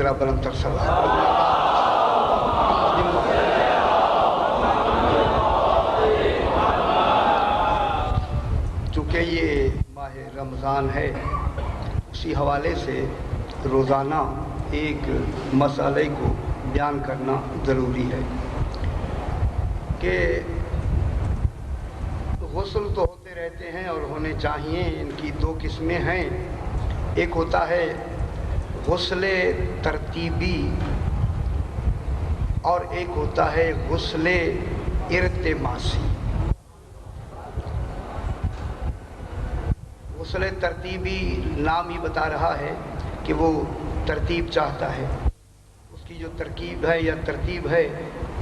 ذرا بلند تر صلوات۔ چونکہ یہ ماہ رمضان ہے، اسی حوالے سے روزانہ ایک مسئلے کو بیان کرنا ضروری ہے کہ غسل تو ہوتے رہتے ہیں اور ہونے چاہیے۔ ان کی دو قسمیں ہیں، ایک ہوتا ہے غسل ترتیبی اور ایک ہوتا ہے غسل ارتماسی۔ غسل ترتیبی نام ہی بتا رہا ہے کہ وہ ترتیب چاہتا ہے، اس کی جو ترکیب ہے یا ترتیب ہے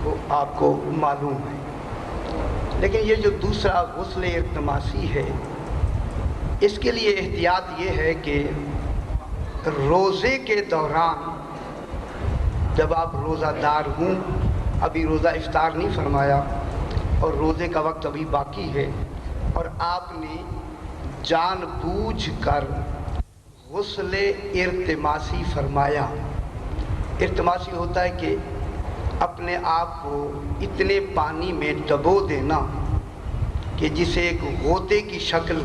وہ آپ کو معلوم ہے۔ لیکن یہ جو دوسرا غسل ارتماسی ہے، اس کے لیے احتیاط یہ ہے کہ روزے کے دوران جب آپ روزہ دار ہوں، ابھی روزہ افطار نہیں فرمایا اور روزے کا وقت ابھی باقی ہے، اور آپ نے جان بوجھ کر غسل ارتماسی فرمایا۔ ارتماسی ہوتا ہے کہ اپنے آپ کو اتنے پانی میں ڈبو دینا کہ جسے ایک غوطے کی شکل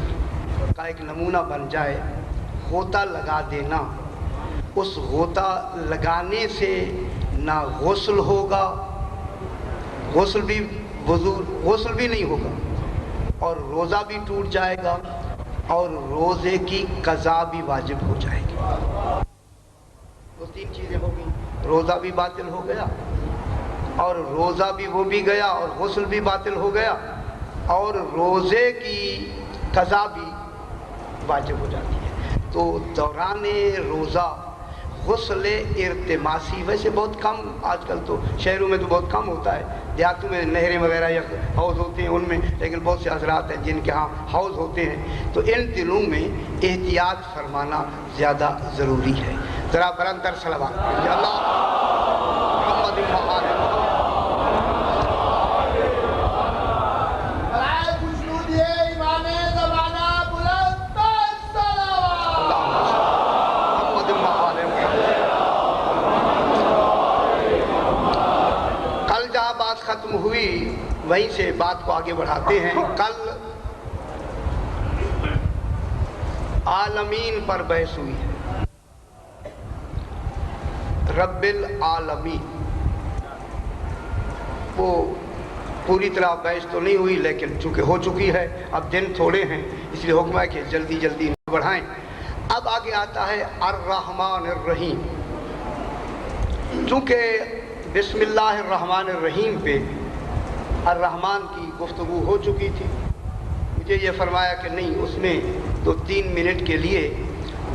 کا ایک نمونہ بن جائے، غوطہ لگا دینا۔ اس غوطہ لگانے سے نہ غسل ہوگا، غسل بھی نہیں ہوگا، اور روزہ بھی ٹوٹ جائے گا اور روزے کی قضا بھی واجب ہو جائے گی۔ وہ تین چیزیں ہو گئی، روزہ بھی باطل ہو گیا اور روزہ بھی وہ بھی گیا اور غسل بھی باطل ہو گیا اور روزے کی قضا بھی واجب ہو جاتی ہے۔ تو دوران روزہ غسل ارتماسی ویسے بہت کم، آج کل تو شہروں میں تو بہت کم ہوتا ہے، دیہاتوں میں نہریں وغیرہ یا حوض ہوتے ہیں ان میں، لیکن بہت سے حضرات ہیں جن کے ہاں حوض ہوتے ہیں، تو ان دنوں میں احتیاط فرمانا زیادہ ضروری ہے۔ ذرا بلند تر صلوات یا اللہ محمد محمد۔ ختم ہوئی وہیں سے بات کو آگے بڑھاتے ہیں۔ کل عالمین پر بحث ہوئی ہے، رب العالمین۔ وہ پوری طرح بحث تو نہیں ہوئی لیکن چونکہ ہو چکی ہے، اب دن تھوڑے ہیں اس لیے حکم ہے کہ جلدی جلدی بڑھائیں۔ اب آگے آتا ہے الرحمن الرحیم۔ چونکہ بسم اللہ الرحمن الرحیم پہ الرحمن کی گفتگو ہو چکی تھی، مجھے یہ فرمایا کہ نہیں، اس میں تو 3 منٹ کے لیے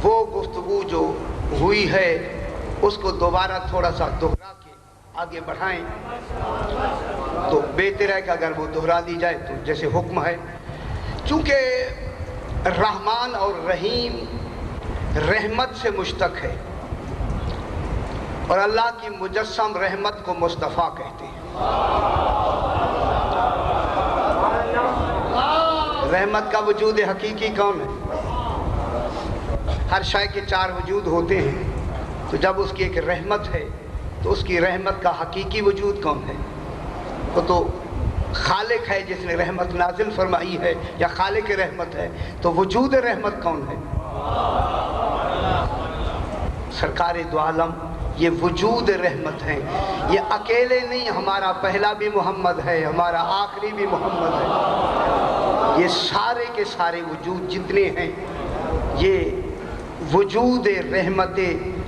وہ گفتگو جو ہوئی ہے اس کو دوبارہ تھوڑا سا دہرا کے آگے بڑھائیں تو بہتر ہے کہ اگر وہ دہرا دی جائے تو جیسے حکم ہے۔ چونکہ رحمان اور رحیم رحمت سے مشتق ہے اور اللہ کی مجسم رحمت کو مصطفیٰ کہتے ہیں۔ رحمت کا وجود حقیقی کون ہے؟ ہر شے کے 4 وجود ہوتے ہیں، تو جب اس کی ایک رحمت ہے تو اس کی رحمت کا حقیقی وجود کون ہے؟ وہ تو خالق ہے جس نے رحمت نازل فرمائی ہے، یا خالق رحمت ہے، تو وجود رحمت کون ہے؟ سرکار دو عالم یہ وجود رحمت ہے۔ یہ اکیلے نہیں، ہمارا پہلا بھی محمد ہے، ہمارا آخری بھی محمد ہے۔ یہ سارے کے سارے وجود جتنے ہیں یہ وجود رحمت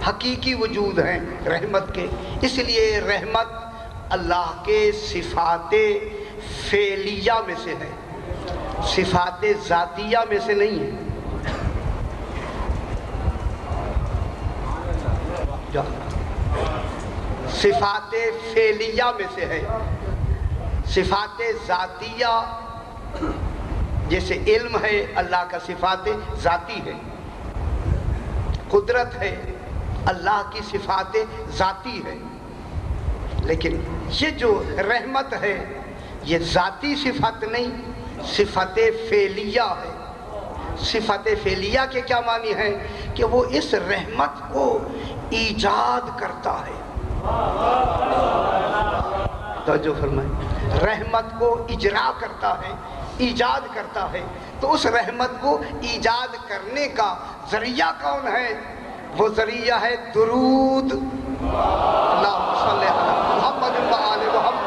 حقیقی وجود ہیں رحمت کے۔ اس لیے رحمت اللہ کے صفات فعلیہ میں سے ہے، صفات ذاتیہ میں سے نہیں ہے۔ صفات فعلیہ میں سے ہے۔ صفات ذاتیہ جیسے علم ہے، اللہ کا صفات ذاتی ہے، قدرت ہے، اللہ کی صفات ذاتی ہے، لیکن یہ جو رحمت ہے یہ ذاتی صفت نہیں، صفت فعلیہ ہے۔ صفت فعلیہ کے کیا معنی ہے کہ وہ اس رحمت کو ایجاد کرتا ہے. توجہ فرمائیں، رحمت کو اجرا کرتا ہے، ایجاد کرتا ہے. تو اس رحمت کو ایجاد کرنے کا ذریعہ کون ہے؟ وہ ذریعہ ہے درود. اللہم صلی علی محمد و آل محمد.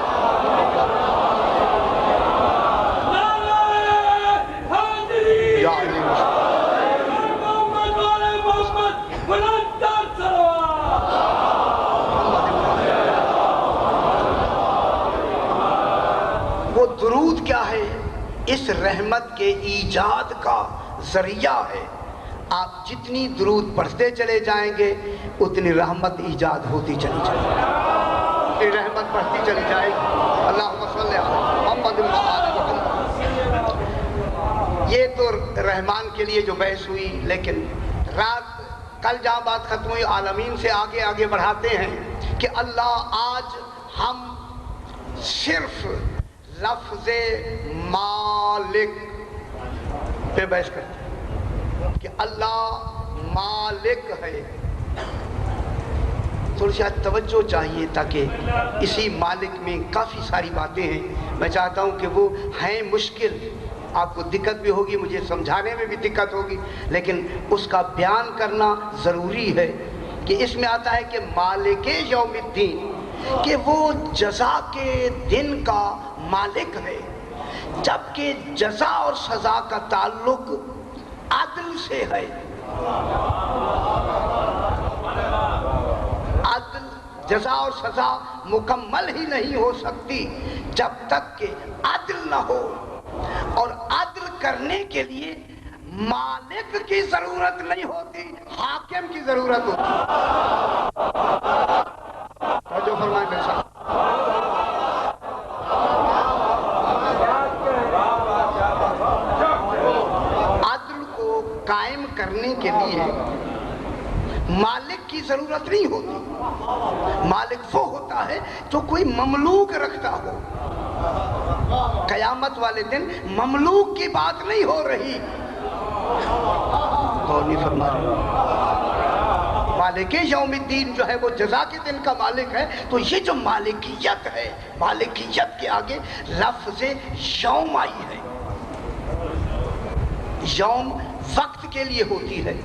یا علی وہ درود کیا ہے؟ اس رحمت کے ایجاد کا ذریعہ ہے. آپ جتنی درود پڑھتے چلے جائیں گے اتنی رحمت ایجاد ہوتی چلی جائے گی، رحمت بڑھتی چلی جائے گی. اللہم صلی علی محمد و آل محمد. یہ تو رحمان کے لیے جو بحث ہوئی، لیکن کل جہاں بات ختم ہوئی عالمین سے آگے بڑھاتے ہیں کہ اللہ آج ہم صرف لفظ مالک پہ بحث کرتے ہیں کہ اللہ مالک ہے. تھوڑی سی توجہ چاہیے تاکہ اسی مالک میں کافی ساری باتیں ہیں. میں چاہتا ہوں کہ وہ ہیں مشکل، آپ کو دقت بھی ہوگی، مجھے سمجھانے میں بھی دقت ہوگی، لیکن اس کا بیان کرنا ضروری ہے. کہ اس میں آتا ہے کہ مالک یوم الدین، کہ وہ جزا کے دن کا مالک ہے، جبکہ جزا اور سزا کا تعلق عدل سے ہے. عدل، جزا اور سزا مکمل ہی نہیں ہو سکتی جب تک کہ عدل نہ ہو، اور عدل کرنے کے لیے مالک کی ضرورت نہیں ہوتی، حاکم کی ضرورت ہوتی. توجہ فرمائیں میرے ساتھ. عدل کو قائم کرنے کے لیے مالک کی ضرورت نہیں ہوتی. مالک وہ ہوتا ہے جو کوئی مملوک رکھتا ہو. قیامت والے دن مملوک کی بات نہیں ہو رہی، غور نہیں فرما رہے. مالک یوم الدین جو ہے وہ جزا کے دن کا مالک ہے. تو یہ جو مالکیت ہے، مالکیت کے آگے لفظ یوم آئی ہے. یوم وقت کے لیے ہوتی ہے،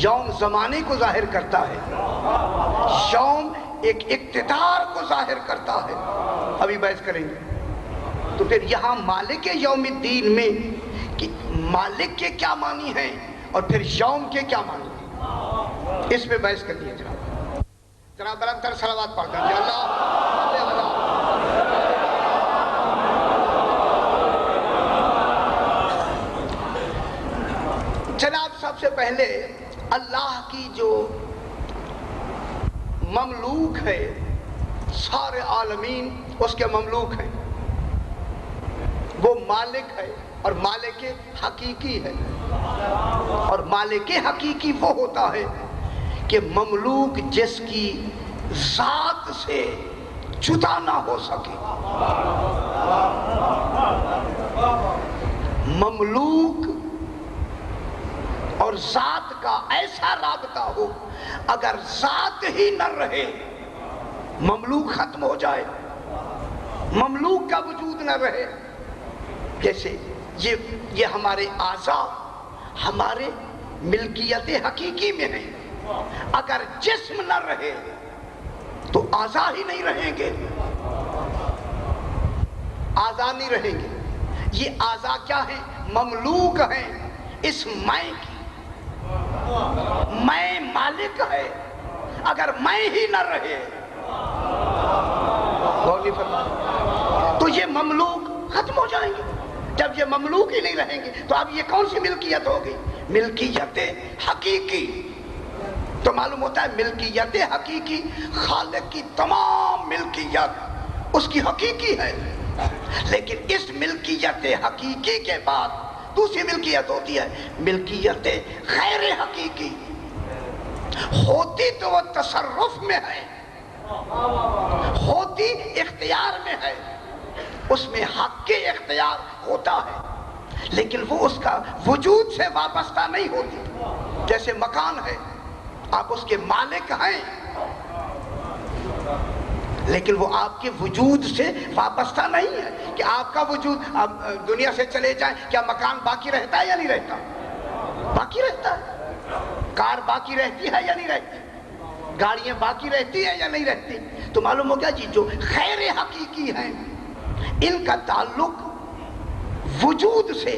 یوم زمانے کو ظاہر کرتا ہے، یوم ایک اقتدار کو ظاہر کرتا ہے. ابھی بحث کریں گے. تو پھر یہاں مالک یوم الدین میں کہ مالک کے کیا معنی ہیں اور پھر یوم کے کیا معنی ہیں، اس پہ بحث کر لیے. جناب بلند تر صلوات پڑھ کر جناب سب سے پہلے اللہ کی جو مملوک ہے، سارے عالمین اس کے مملوک ہیں، وہ مالک ہے اور مالک حقیقی ہے. اور مالک حقیقی وہ ہوتا ہے کہ مملوک جس کی ذات سے جدا نہ ہو سکے. مملوک اور ذات کا ایسا رابطہ ہو، اگر ذات ہی نہ رہے مملوک ختم ہو جائے، مملوک کا وجود نہ رہے. جیسے یہ ہمارے اعضاء ہمارے ملکیت حقیقی میں ہیں، اگر جسم نہ رہے تو اعضاء ہی نہیں رہیں گے، اعضاء نہیں رہیں گے. یہ اعضاء کیا ہیں؟ مملوک ہیں اس میں کی. میں مالک ہے، اگر میں ہی نہ رہے تو یہ مملوک ختم ہو جائیں گے. جب یہ مملوک ہی نہیں رہیں گے تو اب یہ کون سی ملکیت ہوگی؟ ملکیت حقیقی. تو معلوم ہوتا ہے ملکیت حقیقی خالق کی تمام ملکیت اس کی حقیقی ہے. لیکن اس ملکیت حقیقی کے بعد دوسری ملکیت ہوتی ہے ملکیت غیر حقیقی. ہوتی تو وہ تصرف میں ہے، ہوتی اختیار میں ہے، اس میں حق کے اختیار ہوتا ہے، لیکن وہ اس کا وجود سے وابستہ نہیں ہوتی. جیسے مکان ہے، آپ اس کے مالک ہیں، لیکن وہ آپ کے وجود سے وابستہ نہیں ہے کہ آپ کا وجود آپ دنیا سے چلے جائیں، کیا مکان باقی رہتا ہے یا نہیں رہتا؟ باقی رہتا ہے۔ کار باقی رہتی ہے یا نہیں رہتی؟ گاڑیاں باقی رہتی ہیں یا نہیں رہتی؟ تو معلوم ہو گیا جی جو خیر حقیقی ہیں ان کا تعلق وجود سے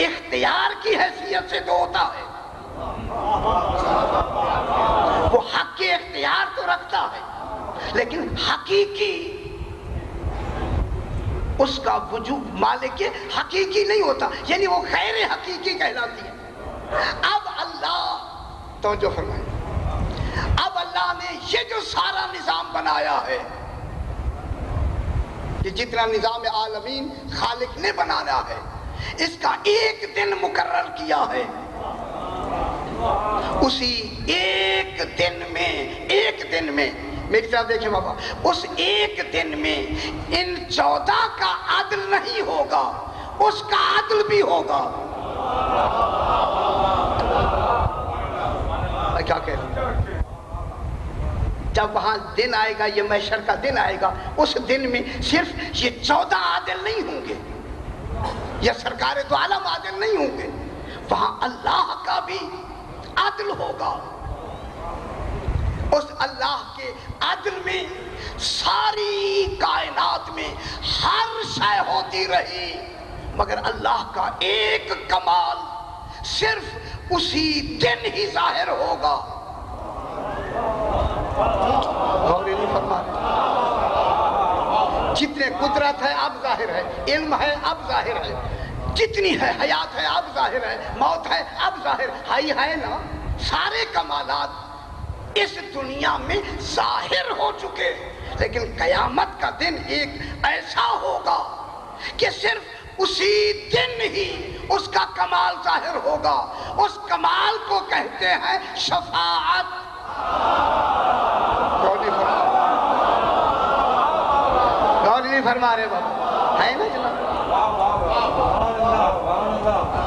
اختیار کی حیثیت سے تو ہوتا ہے، وہ حق کے اختیار تو رکھتا ہے، لیکن حقیقی اس کا وجود مالک حقیقی نہیں ہوتا، یعنی وہ خیر حقیقی کہلاتی ہے۔ اب اللہ توجہ فرمائیں، اب اللہ نے یہ جو سارا نظام بنایا ہے، کہ جتنا نظام عالمین خالق نے بنایا ہے، اس کا ایک دن مقرر کیا ہے، اسی ایک دن میں میری طرف دیکھیں بابا، اس ایک دن میں ان 14 کا عدل نہیں ہوگا، اس کا عدل بھی ہوگا۔ میں کیا کہہ رہا ہوں؟ جب وہاں دن آئے گا، یہ محشر کا دن آئے گا، اس دن میں صرف یہ 14 عادل نہیں ہوں گے یا سرکار دو عالم عادل نہیں ہوں گے، وہاں اللہ کا بھی عدل ہوگا۔ اس اللہ کے عدل میں ساری کائنات میں ہر شے ہوتی رہی، مگر اللہ کا ایک کمال صرف اسی دن ہی ظاہر ہوگا۔ جتنے قدرت ہے اب ظاہر ہے، علم ہے اب ظاہر ہے، جتنی ہے حیات ہے اب ظاہر ہے، موت ہے اب ظاہر ہے نا، سارے کمالات اس دنیا میں ظاہر ہو چکے، لیکن قیامت کا دن ایک ایسا ہوگا کہ صرف اسی دن ہی اس کا کمال ظاہر ہوگا۔ اس کمال کو کہتے ہیں شفاعت۔ غور نہیں فرما رہے بابا، ہے نا جناب؟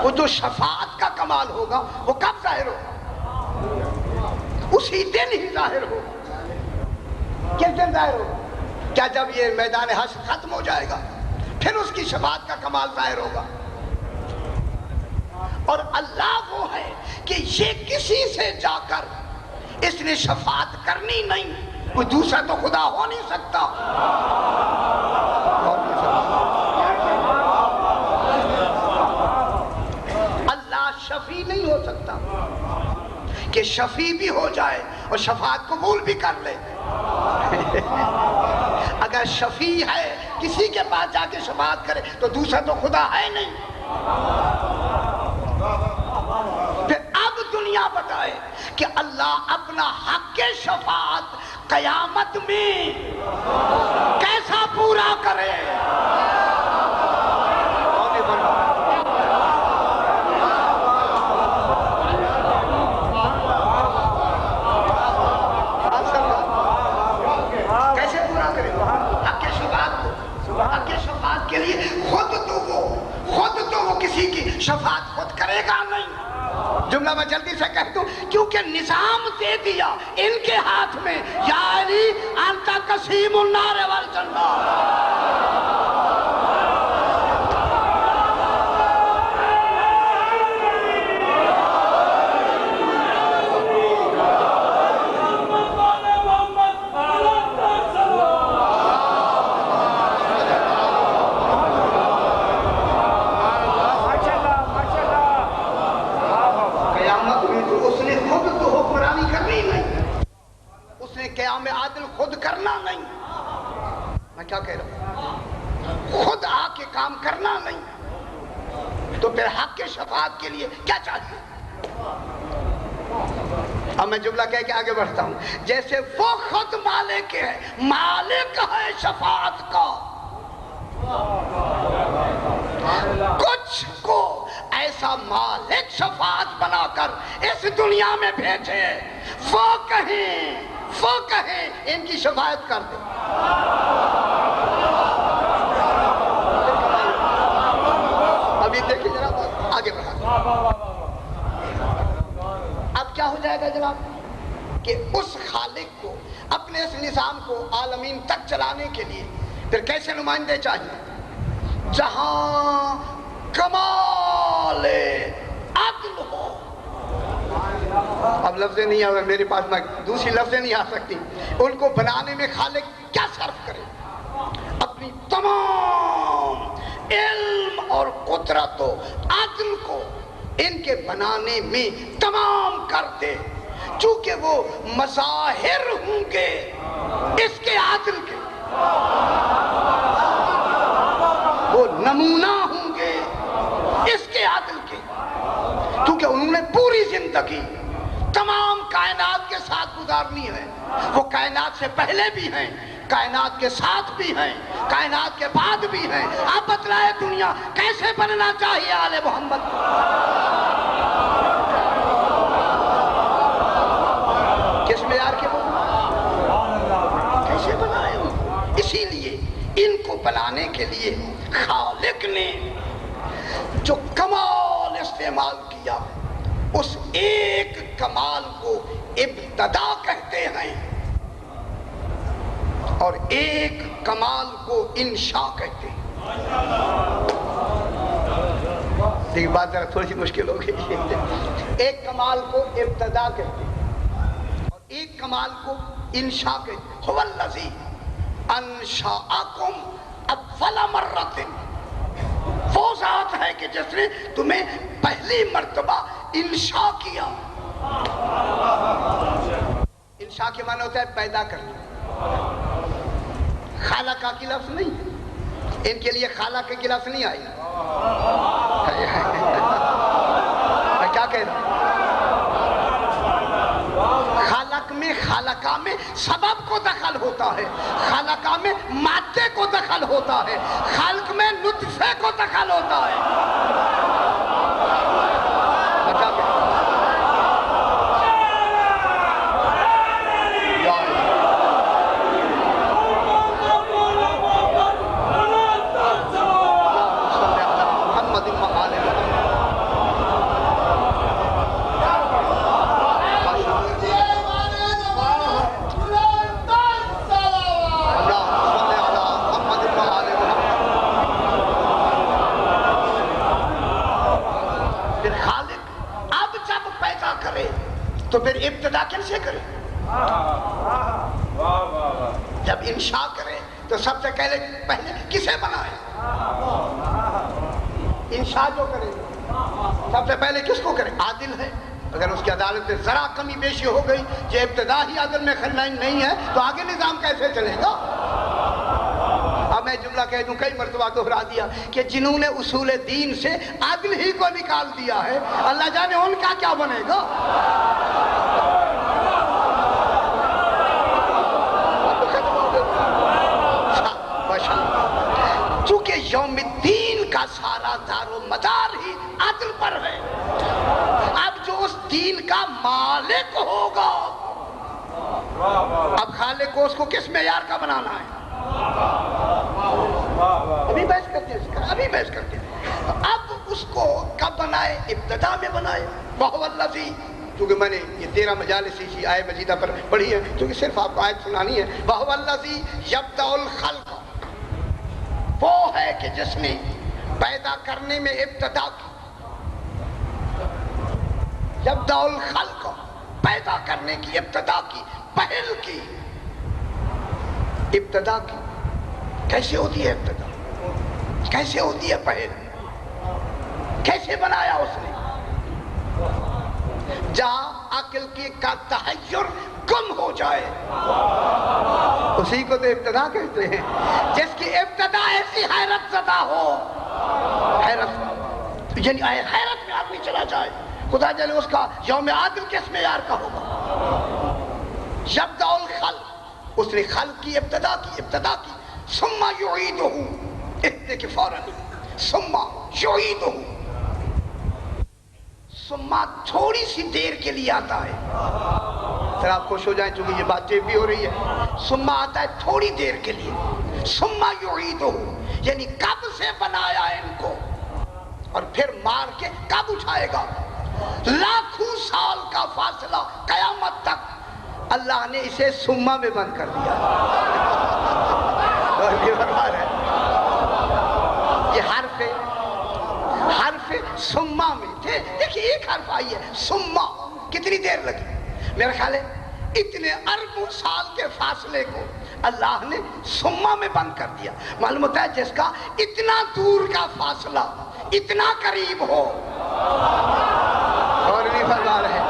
وہ جو شفاعت کا کمال ہوگا وہ کب ظاہر ہوگا؟ اسی دن ہی ظاہر ہوگا۔ کس دن ظاہر ہوگا؟ کیا جب یہ میدان حشر ختم ہو جائے گا پھر اس کی شفاعت کا کمال ظاہر ہوگا؟ اور اللہ وہ ہے کہ یہ کسی سے جا kar اس نے شفاعت کرنی نہیں، کوئی دوسرا تو خدا ہو نہیں سکتا۔ اللہ شفیع نہیں ہو سکتا کہ شفیع بھی ہو جائے اور شفاعت قبول بھی کر لے۔ اگر شفیع ہے کسی کے پاس جا کے شفاعت کرے تو دوسرا تو خدا ہے نہیں۔ پھر اب دنیا بتائے کہ اللہ اپنا حق شفاعت قیامت میں کیسا پورا کرے۔ کے لیے خود تو وہ کسی کی شفاعت خود کرے گا نہیں۔ جملہ میں جلدی سے کہہ دوں، کیونکہ نظام دے دیا ان کے ہاتھ میں، یا علی انت قسیم النار والجنہ۔ قیام عادل خود کرنا نہیں، میں کیا کہہ رہا ہوں، خود آ کے کام کرنا نہیں، تو پھر حق کے شفاعت کے لیے کیا چاہیے؟ اب میں جملہ کہہ کے آگے بڑھتا ہوں، جیسے وہ خود مالک ہے، مالک ہے شفاعت کا، کچھ کو ایسا مالک شفاعت بنا کر اس دنیا میں بھیجے، وہ کہیں ان کی شفاعت کر دے۔ ابھی دیکھیں جناب، آگے بڑھا۔ اب کیا ہو جائے گا جناب؟ کہ اس خالق کو اپنے اس نظام کو عالمین تک چلانے کے لیے پھر کیسے نمائندے چاہیے؟ جہاں کمال عدل ہو. اب لفظیں نہیں آ میرے پاس، میں دوسری لفظیں نہیں آ سکتی. ان کو بنانے میں خالق کیا صرف کرے؟ اپنی تمام علم اور قدرت و عدل کو ان کے بنانے میں تمام کر دے، چونکہ وہ مظاہر ہوں گے اس کے عدل کے، وہ نمونہ ہوں گے اس کے عدل کے، کیونکہ انہوں نے پوری زندگی تمام کائنات کے ساتھ گزارنی ہے. وہ کائنات سے پہلے بھی ہیں، کائنات کے ساتھ بھی ہیں، کائنات کے بعد بھی ہیں. آپ بتلائے دنیا کیسے بننا چاہیے آل محمد؟ کس معیار کے کیسے بنائے ہو؟ اسی لیے ان کو بنانے کے لیے خالق نے جو کمال استعمال کیا، اس ایک کمال کو ابتدا کہتے ہیں اور ایک کمال کو انشاء کہتے ہیں. دیکھیں بات ذرا تھوڑی سی مشکل ہو گئی. ایک کمال کو ابتدا کہتے ہیں اور ایک کمال کو انشاء کہتے ہیں. هو الذی انشأکم اول مرۃ، وہ ذات ہے کہ جس نے تمہیں پہلی مرتبہ انشاء کیا. انشاء کے معنی ہوتا ہے پیدا کرنا. خالقہ کی لفظ نہیں، ان کے لیے خالق کی لفظ نہیں آئی. میں کیا کہہ رہا ہوں؟ خالق میں خالقہ میں سبب کو دخل ہوتا ہے، خالقہ میں مادے کو دخل ہوتا ہے، خالق میں نطفے کو دخل ہوتا ہے. تو پھر ابتدا کیسے کرے؟ جب انشاء کرے تو سب سے پہلے کسے بنائے؟ انشاء جو کرے سب سے پہلے کس کو کرے؟ عادل ہے. اگر اس کی عدالت میں ذرا کمی بیشی ہو گئی، جو ابتدا ہی عدل میں خلائن نہیں ہے، تو آگے نظام کیسے چلے گا؟ اب میں جملہ کہہ دوں، کئی مرتبہ دہرا دیا کہ جنہوں نے اصول دین سے عدل ہی کو نکال دیا ہے، اللہ جانے ان کا کیا بنے گا. چونکہ یوم الدین کا سارا دار و مدار ہی عدل پر ہے. اب جو اس دین کا مالک ہوگا، اب خالق کو اس کو کس معیار کا بنانا ہے؟ ابھی بحث کرتے ہیں، ابھی بحث کرتے ہیں. اب اس کو کب بنائے؟ ابتدا میں بنائے. وَهُوَ الَّذِي، کیونکہ میں نے یہ 13 مجالس اسی آیت مجیدہ پر پڑھی ہے، کیونکہ صرف آپ کو آیت سنانی ہے. وَهُوَ الَّذِي يَبْدَأُ الْخَلْقَ، وہ ہے کہ جس نے پیدا کرنے میں ابتدا کی. یبدأ الخلق، پیدا کرنے کی ابتدا کی، پہل کی. ابتدا کی کیسے ہوتی ہے؟ ابتدا کیسے ہوتی ہے؟ پہل کیسے بنایا اس نے؟ جہاں عقل کی کا تحیر گم ہو جائے، اسی کو تو ابتدا کہتے ہیں. جس کی ابتدا ایسی حیرت زدہ ہو، حیرت یعنی حیرت میں آدمی چلا جائے، خدا جانے اس کا یوم عادل کس معیار کا ہوگا. یبدأ الخلق، اس نے خلق کی ابتدا کی. ثم یعیدہ، اتنے کے فوراً ثم یعیدہ، ثم تھوڑی سی دیر کے لیے آتا ہے. پھر آپ خوش ہو جائیں چونکہ یہ بات چیپ بھی ہو رہی ہے. ثم آتا ہے تھوڑی دیر کے لیے. ثم یعیدہ، یعنی کب سے بنایا ان کو اور پھر مار کے کب اٹھائے گا. لاکھوں سال کا فاصلہ قیامت تک اللہ نے اسے سما میں بند کر دیا. یہ حرف سما میں تھے. دیکھیے ایک حرف آئی ہے سما, کتنی دیر لگی؟ میرا خیال ہے اتنے اربوں سال کے فاصلے کو اللہ نے سما میں بند کر دیا. معلوم ہوتا ہے جس کا اتنا دور کا فاصلہ اتنا قریب ہو, اور نہیں فرما رہے,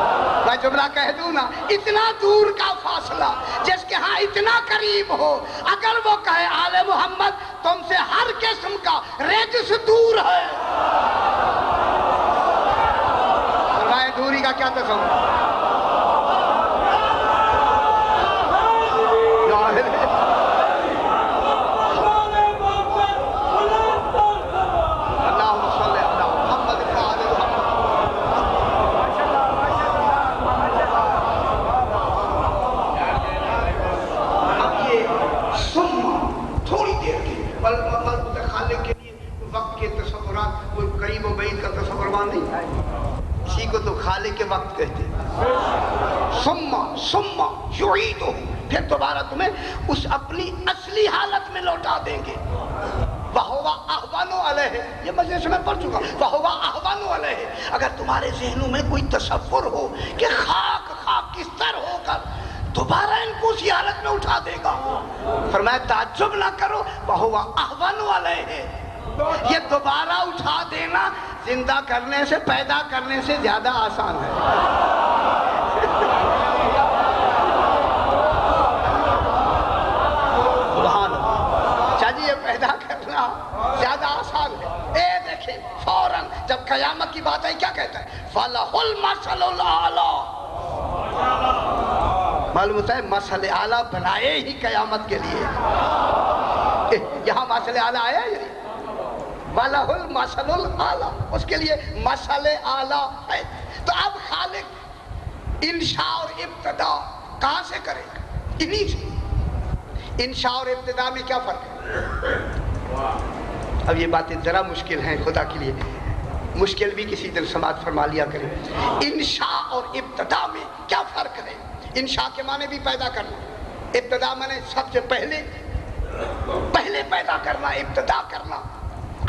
میں جملہ کہہ دوں نا, اتنا دور کا فاصلہ جس کے ہاں اتنا قریب ہو, اگر وہ کہے آل محمد تم سے ہر قسم کا ریجس دور ہے, فرمائے دوری کا کیا تصور؟ تو خالق کے وقت کہتے ہیں سما یعیدہ, پھر دوبارہ تمہیں اس اپنی اصلی حالت میں لوٹا دیں گے. وَهُوَ أَهْوَنُ عَلَيْهِ, یہ مجلس میں پڑھ چکا. وَهُوَ أَهْوَنُ عَلَيْهِ, اگر تمہارے ذہنوں میں کوئی تصور ہو کہ خاکستر ہو کر دوبارہ ان کو اسی حالت میں اٹھا دے گا, فرمایا تعجب نہ کرو. وَهُوَ أَهْوَنُ عَلَيْهِ, یہ دوبارہ اٹھا دینا زندہ کرنے سے, پیدا کرنے سے زیادہ آسان ہے. سبحان اللہ. چاہیے یہ پیدا کرنا زیادہ آسان ہے. اے دیکھیں فوراً جب قیامت کی بات آئی کیا کہتا ہے؟ فَلَهُ الْمَثَلُ الْأَعْلَىٰ. معلوم ہوتا ہے مسئلہ اعلیٰ بنائے ہی قیامت کے لیے. یہاں مسئلہ اعلیٰ آیا ہے, وَلَهُ الْمَثَلُ الْأَعْلَىٰ, اس کے لیے مسئلہ اعلیٰ ہے. تو اب خالق انشاء اور ابتدا کہاں سے کرے گا؟ انہی سے. انشاء اور ابتدا میں کیا فرق ہے؟ اب یہ باتیں ذرا مشکل ہیں, خدا کے لیے مشکل بھی کسی دن سماعت فرما لیا کریں. انشاء اور ابتدا میں کیا فرق ہے؟ انشاء کے معنی بھی پیدا کرنا, ابتدا معنی سب سے پہلے پیدا کرنا, ابتدا کرنا.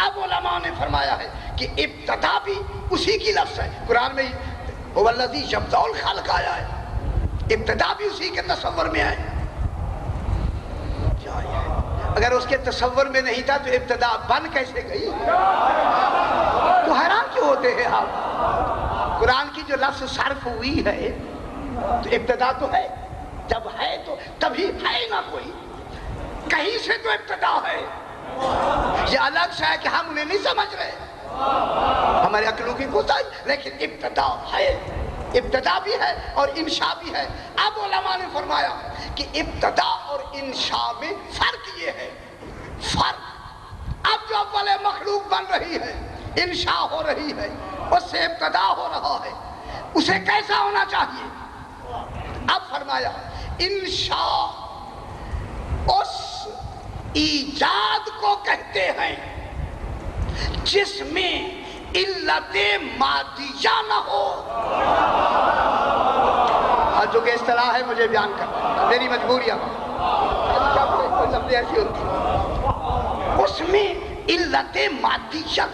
اب علماء نے فرمایا ہے کہ ابتدا بھی اسی کی لفظ ہے. قرآن میں هو الذی یبدأ الخلق آیا ہے, ابتدا بھی اسی کے تصور میں ہے. اگر اس کے تصور میں نہیں تھا تو ابتدا بن کیسے گئی؟ تو حیران کیوں ہوتے ہیں آپ؟ قرآن کی جو لفظ صرف ہوئی ہے تو ابتدا تو ہے, جب ہے تو تبھی ہے نہ کوئی, کہیں سے تو ابتدا ہے. یہ الگ سے ہے کہ ہم انہیں نہیں سمجھ رہے, ہمارے عقلوں کی کوتاہی, لیکن ابتدا ہے, ابتدا بھی ہے اور انشاء بھی ہے. اب علماء نے فرمایا کہ ابتدا اور انشاء میں فرق یہ ہے, اب جو اول مخلوق بن رہی ہے, انشاء ہو رہی ہے, اس سے ابتدا ہو رہا ہے, اسے کیسا ہونا چاہیے؟ اب فرمایا انشاء اس ایجاد کو کہتے ہیں جس میں علت مادیہ نہ ہو. جو کہ اصطلاح ہے مجھے بیان کرنا, میری مجبوریاں ایسی ہوتی ہے. اس میں علت مادیہ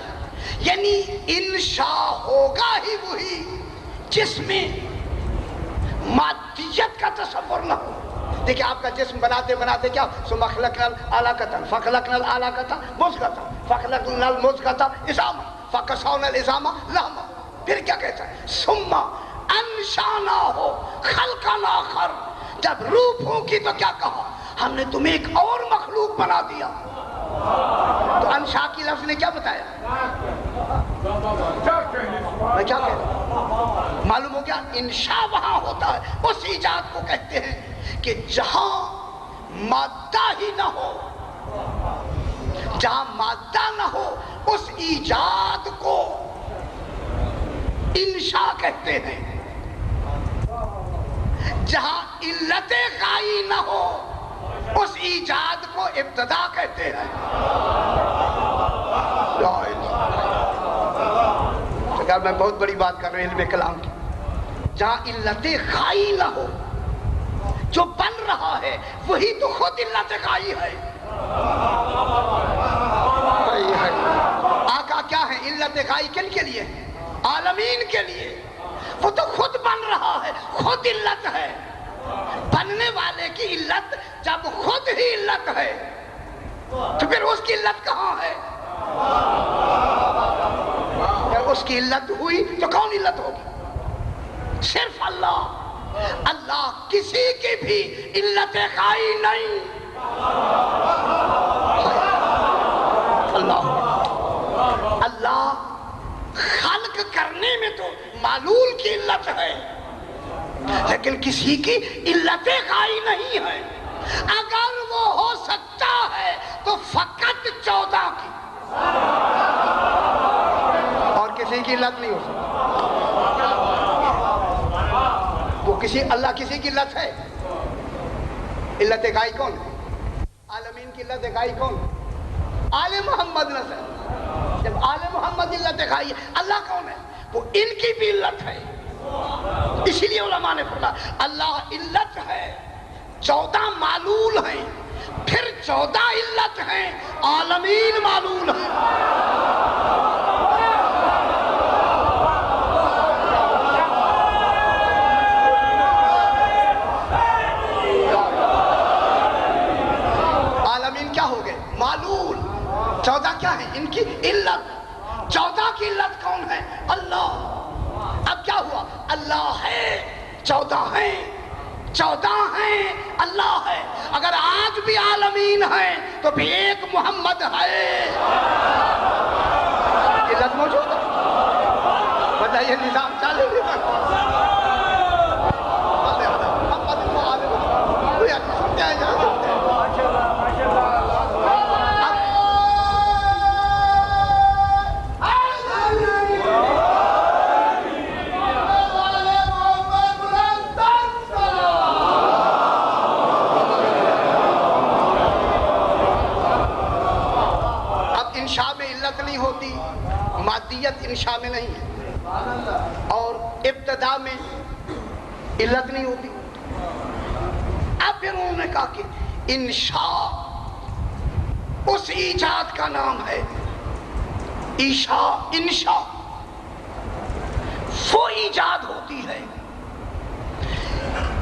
یعنی انشاء ہوگا ہی وہی جس میں مادیت کا تصور نہ ہو. دیکھیں آپ کا جسم بناتے بناتے کیا, ثم خلقنا العلقۃ فخلقنا العلقۃ مضغۃ فخلقنا المضغۃ عظاما فکسونا العظام لحما. پھر کیا کہتا ہے؟ ثم انشأناہ خلقا آخر. جب روح پھونکی تو کیا کہا؟ ہم نے تمہیں ایک اور مخلوق بنا دیا. تو انشاء کی لفظ نے کیا بتایا؟ میں کیا کہہ رہا ہوں؟ معلوم ہو گیا انشاء وہاں ہوتا ہے, اس ایجاد کو کہتے ہیں کہ جہاں مادہ ہی نہ ہو, جہاں مادہ نہ ہو اس ایجاد کو انشاء کہتے ہیں. جہاں علت غائی نہ ہو اس ایجاد کو ابتدا کہتے ہیں. اگر میں بہت بڑی بات کر رہا ہوں علم کلام کی, جہاں علت غائی نہ ہو جو بن رہا ہے وہی تو خود علت غائی ہے۔ آقا کیا ہے؟ علت غائی کن کے لیے؟ عالمین کے لیے۔ وہ تو خود بن رہا ہے، خود علت ہے۔ بننے والے کی علت جب خود ہی علت ہے تو پھر اس کی علت کہاں ہے؟ اگر اس کی علت ہوئی تو کون علت ہوگی؟ صرف اللہ۔ اللہ کسی کی بھی علت غائی نہیں۔ اللہ خلق کرنے میں تو معلول کی علت ہے، لیکن کسی کی علت غائی نہیں ہے۔ اگر وہ ہو سکتا ہے تو فقط 14 کی، اور کسی کی علت نہیں ہو سکتی۔ وہ اللہ کسی کی علت ہے؟ علت غائی کون ہے؟ عالمین کی علت غائی کون ہے؟ آل محمد نصر۔ جب آل محمد علت غائی ہے، اللہ کون ہے؟ وہ ان کی بھی علت ہے۔ اسی لیے علماء نے فرمایا اللہ علت ہے، 14 معلول ہیں، پھر 14 علت ہیں، عالمین معلول ہیں۔ عالمین کیا ہو گئے؟ معلول۔ 14 کیا ہے؟ ان کی علت۔ 14 کی علت کون ہے؟ اللہ۔ اب کیا ہوا؟ اللہ ہے، 14 ہیں، 14 ہیں، اللہ ہے۔ اگر آج بھی عالمین ہیں تو بھی ایک محمد ہے۔ علت موجود ہے۔ بتائیے نظام چالے بھی مادیت انشاء میں نہیں ہے، اور ابتدا میں علت نہیں ہوتی۔ اب پھر انہوں نے کہا کہ انشاء اس ایجاد کا نام ہے۔ ایشاء، انشاء وہ ایجاد ہوتی ہے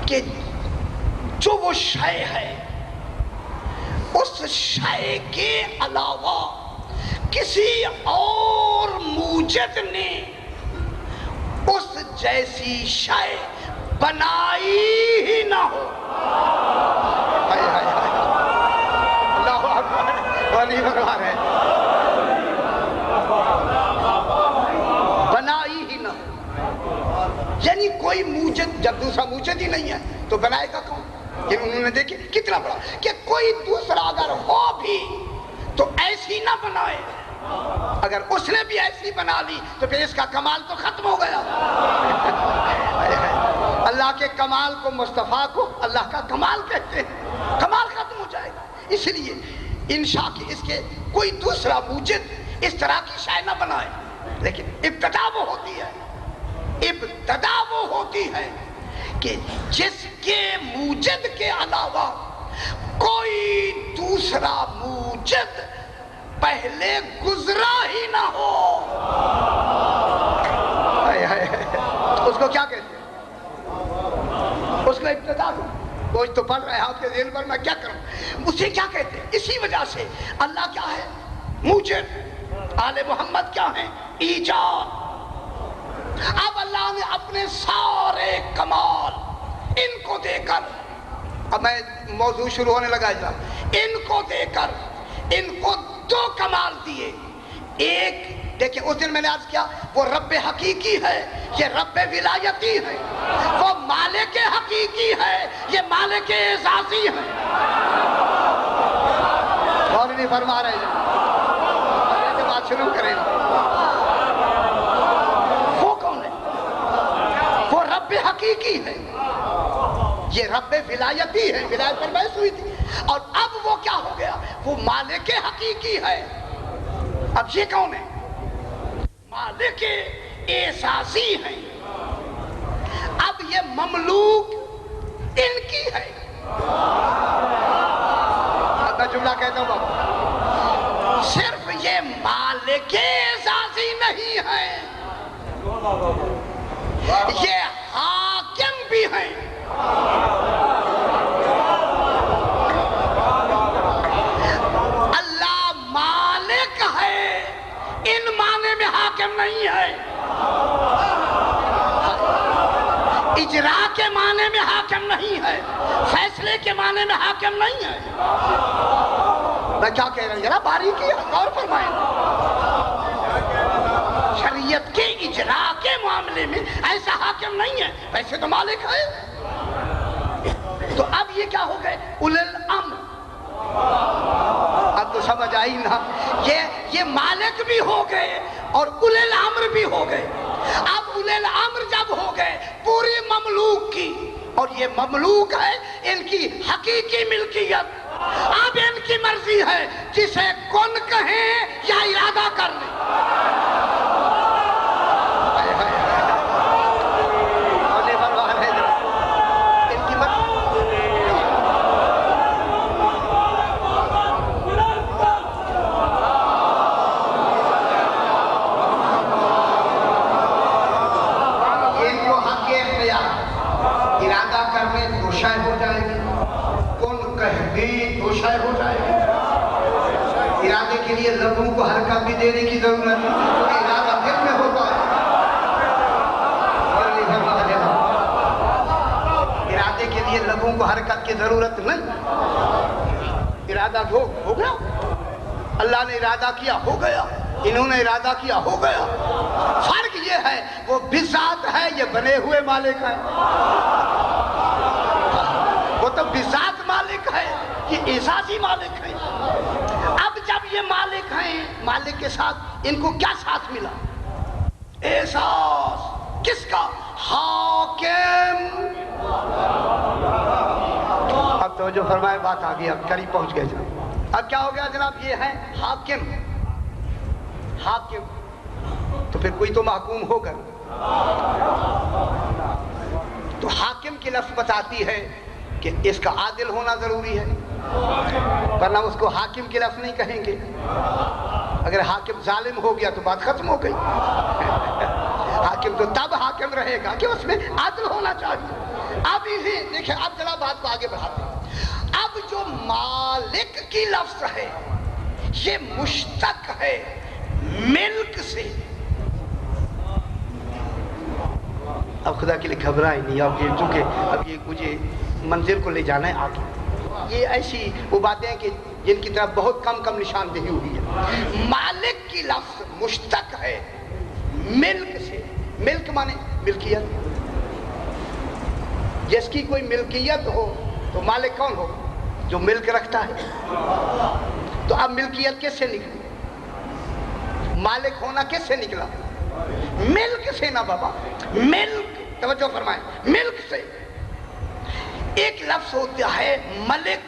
کہ جو وہ شے ہے اس شے کے علاوہ کسی اور موجد نے اس جیسی شے بنائی ہی نہ ہو۔ اللہ اکبر، ولی بھگوان ہے، بنائی ہی نہ ہو۔ یعنی کوئی موجد، جب دوسرا موجد ہی نہیں ہے تو بنائے گا کون؟ یہ انہوں نے دیکھے کتنا بڑا کہ کوئی دوسرا اگر ہو بھی تو ایسی نہ بنائے۔ اگر اس نے بھی ایسی بنا لی تو پھر اس کا کمال تو ختم ہو گیا۔ اللہ کے کمال کو، مصطفیٰ کو اللہ کا کمال کہتے ہیں، کمال ختم ہو جائے گا۔ اس لیے انشاء کی اس کے کوئی دوسرا موجد اس طرح کی شے نہ بنائے۔ لیکن ابتدا وہ ہوتی ہے، ابتدا وہ ہوتی ہے کہ جس کے موجد کے علاوہ کوئی دوسرا موجد پہلے گزرا ہی نہ ہو۔ اس کو کیا کہتے ہیں؟ اس کو ابتدا کو کوئی تو پڑھ رہا ہے آپ کے ذہن پر، میں کیا کروں؟ اسے کیا کہتے ہیں؟ اسی وجہ سے اللہ کیا ہے؟ موجد۔ آل محمد کیا ہیں؟ ایجاد۔ اب اللہ نے اپنے سارے کمال ان کو دے کر، اب میں موضوع شروع ہونے لگا جا، ان کو دے کر ان کو 2 کمال دیے۔ ایک دیکھیں، اس دن میں نے عرض کیا وہ رب حقیقی ہے، یہ رب ولایتی ہے۔ وہ مالک حقیقی ہے، یہ مالک اعزازی ہے۔ غور نہیں فرما رہے ہیں، بات شروع کریں۔ وہ کون ہے؟ وہ رب حقیقی ہے، یہ رب ولایتی ہے۔ ولایت پر بحث ہوئی تھی، اور اب وہ کیا ہو گیا؟ وہ مالک حقیقی ہے۔ اب یہ کون ہے؟ مالک اعزازی ہیں۔ اب یہ مملوک ان کی ہے۔ میں جملہ کہتا ہوں بابا، صرف یہ مالک اعزازی نہیں ہے، یہ حاکم بھی ہیں۔ اللہ مالک ہے، ان معنی میں حاکم نہیں ہے، اجرا کے معنی میں حاکم نہیں ہے، فیصلے کے معنی میں حاکم نہیں ہے۔ میں کیا کہہ رہا ہوں ذرا باریکی غور فرمائیں۔ شریعت کے اجرا کے معاملے میں ایسا حاکم نہیں ہے، ویسے تو مالک ہے۔ تو اب یہ کیا ہو گئے؟ اولي الامر۔ اب تو سمجھ آئی نا، یہ مالک بھی ہو گئے اور اولي الامر بھی ہو گئے۔ اب اولي الامر جب ہو گئے پوری مملوک کی، اور یہ مملوک ہے ان کی حقیقی ملکیت، اب ان کی مرضی ہے جسے کن کہیں یا ارادہ کر لیں۔ ارادے کے لیے لبوں کو حرکت بھی دینے کی ضرورت ہے، ارادہ دل میں ہوتا ہے۔ ارادے کے لیے لبوں کو حرکت کی ضرورت نہیں، ارادہ ہو گیا، اللہ نے ارادہ کیا ہو گیا، انہوں نے ارادہ کیا ہو گیا۔ فرق یہ ہے وہ بذات ہے، یہ بنے ہوئے مالک ہے۔ وہ تو بذات مالک ہے، یہ اعزازی مالک ہے۔ اب جب یہ مالک ہیں، مالک کے ساتھ ان کو کیا ساتھ ملا؟ احساس کس کا؟ حاکم۔ اب تو جو فرمائے بات آگئی، اب قریب پہنچ گئے جناب۔ اب کیا ہو گیا جناب؟ یہ ہے حاکم۔ حاکم تو پھر کوئی تو محکوم ہوگا، تو حاکم کی لفظ بتاتی ہے کہ اس کا عادل ہونا ضروری ہے، ورنہ اس کو حاکم کی لفظ نہیں کہیں گے۔ اگر حاکم ظالم ہو گیا تو بات ختم ہو گئی۔ حاکم تو تب حاکم رہے گا کہ اس میں عدل ہونا چاہیے۔ اب انہیں دیکھیں، اب ذرا بات کو آگے بڑھاتے ہیں۔ اب جو مالک کی لفظ ہے یہ مشتق ہے ملک سے۔ اب خدا کے لیے گھبرائیں نہیں، اب یہ چونکہ اب یہ مجھے منزل کو لے جانا ہے آگے، یہ ایسی وہ باتیں ہیں کہ جن کی طرف بہت کم نشاندہی ہوئی ہے۔ مالک کی لفظ مشتق ہے ملک سے۔ ملک مانے ملکیت، جس کی کوئی ملکیت ہو تو مالک کون ہو؟ جو ملک رکھتا ہے۔ تو اب ملکیت کس سے نکلی؟ مالک ہونا کس سے نکلا؟ ملک سے نا بابا، ملک، توجہ فرمائیں، ملک سے۔ ایک لفظ ہوتا ہے ملک،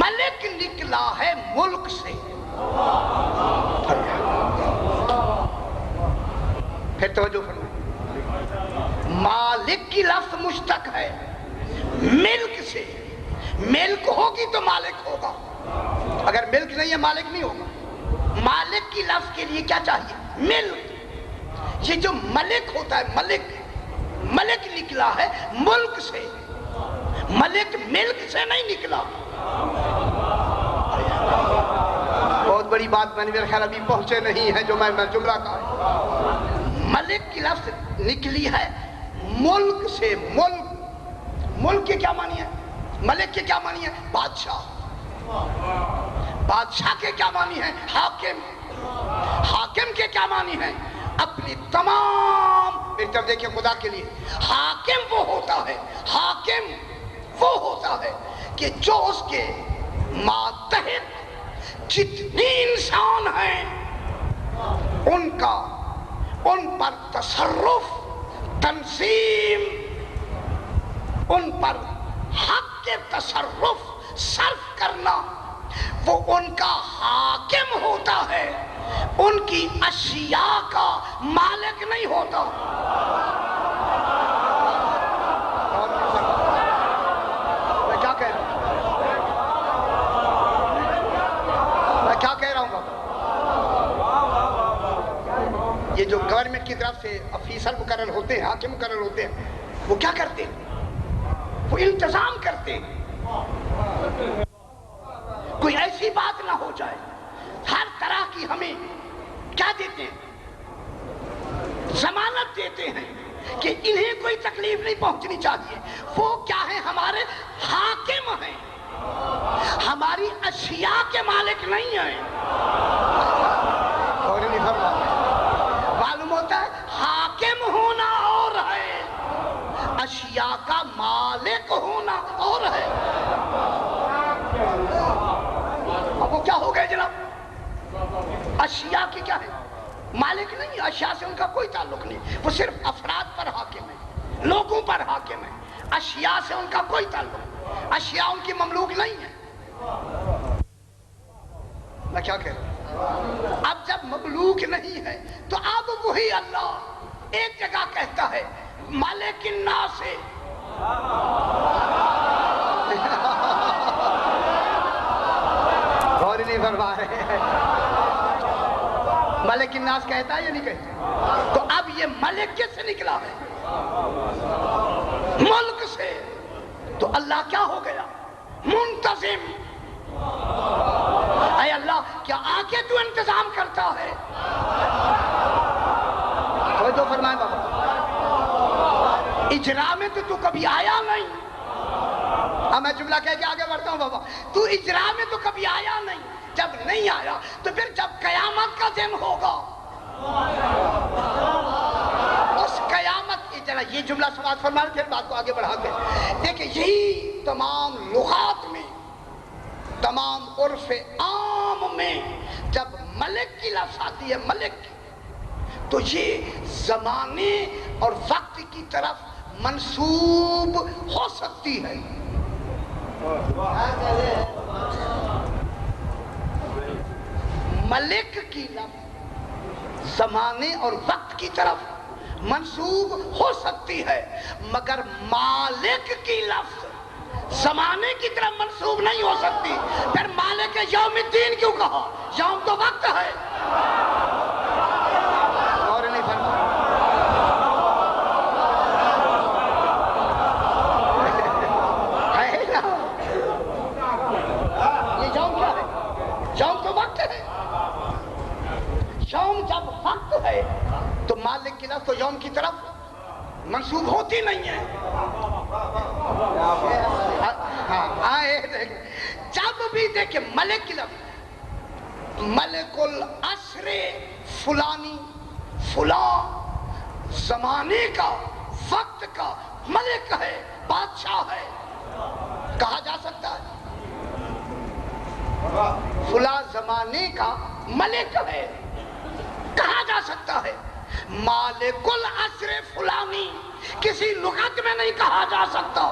ملک نکلا ہے ملک سے۔ پھر توجہ فرمائیں، مالک کی لفظ مشتق ہے ملک سے۔ ملک ہوگی تو مالک ہوگا، اگر ملک نہیں ہے مالک نہیں ہوگا۔ مالک کی لفظ کے لیے کیا چاہیے؟ ملک۔ یہ جو ملک ہوتا ہے، ملک نکلا ہے ملک سے، ملک ملک سے نہیں نکلا۔ بہت بڑی بات میں نے میرے خیال ابھی پہنچے نہیں ہے جو میں جملہ کہا۔ ملک کی لفظ نکلی ہے ملک سے۔ ملک کے کیا معنی ہے؟ ملک کے کیا معنی ہے؟ بادشاہ۔ بادشاہ کے کیا معنی ہے؟ حاکم۔ حاکم کے کیا معنی ہے؟ اپنی تمام، میری طرف دیکھیں خدا کے لیے، حاکم وہ ہوتا ہے، حاکم وہ ہوتا ہے کہ جو اس کے ماتحت جتنی انسان ہیں ان پر تصرف، تنظیم، ان پر حق کے تصرف صرف کرنا، وہ ان کا حاکم ہوتا ہے، ان کی اشیاء کا مالک نہیں ہوتا۔ یہ جو گورنمنٹ کی طرف سے افیسر مقرر ہوتے ہیں، حاکم مقرر ہوتے ہیں، وہ کیا کرتے ہیں؟ وہ انتظام کرتے ہیں کوئی ایسی بات نہ ہو جائے. ہر طرح کی ہمیں کیا دیتے ہیں؟ ضمانت دیتے ہیں کہ انہیں کوئی تکلیف نہیں پہنچنی چاہیے. وہ کیا ہے؟ ہمارے حاکم ہیں، ہماری اشیاء کے مالک نہیں ہیں. اور نہیں فرماتے، معلوم ہوتا ہے حاکم ہونا اور ہے، اشیاء کا مالک ہونا اور ہے. اب وہ کیا ہو گئے جناب؟ اشیاء کی کیا ہے؟ مالک نہیں. اشیاء سے ان کا کوئی تعلق نہیں، وہ صرف افراد پر حاکم ہے، لوگوں پر حاکم ہے. اشیاء سے ان کا کوئی تعلق نہیں، اشیاء ان کی مملوک نہیں ہے. میں کیا کہہ رہا ہوں؟ اب جب مملوک نہیں ہے تو اب وہی اللہ ایک جگہ کہتا ہے مالک الناس سے، غور نہیں فرما رہے. ملک الناس کہتا ہے یا نہیں کہتا؟ تو اب یہ ملک کس سے نکلا ہے؟ ملک سے. تو اللہ کیا ہو گیا؟ منتظم. اے اللہ کیا آگے تو انتظام کرتا ہے؟ تو فرمائے بابا اجرا میں تو کبھی آیا نہیں. اب میں جملہ کہہ کے آگے بڑھتا ہوں بابا. تو اجرا میں تو کبھی آیا نہیں. جب نہیں آیا تو پھر جب قیامت کا دن ہوگا اس قیامت اجرا. یہ جملہ سماعت فرمائے پھر بات کو آگے بڑھا کے دیکھیں. یہی تمام لغات میں، تمام عرف عام میں جب ملک کی لفظ آتی ہے ملک تو یہ زمانے اور وقت کی طرف منسوب ہو سکتی ہے. ملک کی لفظ زمانے اور وقت کی طرف منسوب ہو سکتی ہے، مگر مالک کی لفظ زمانے کی طرف منسوب نہیں ہو سکتی. پھر مالک یوم الدین کیوں کہا؟ یوم تو وقت ہے. اور نہیں فرمایا یہ یوم کیا ہے؟ یوم تو وقت ہے. یوم جب وقت ہے تو مالک کی لفظ تو یوم کی طرف منسوب ہوتی نہیں ہے. جب بھی دیکھیں ملک کی لفظ ملک العصر فلانی، فلاں زمانے کا، وقت کا ملک ہے، بادشاہ ہے، کہا جا سکتا ہے. فلاں زمانے کا ملک ہے کہا جا سکتا ہے. مالک العصر فلانی کسی لغت میں نہیں کہا جا سکتا.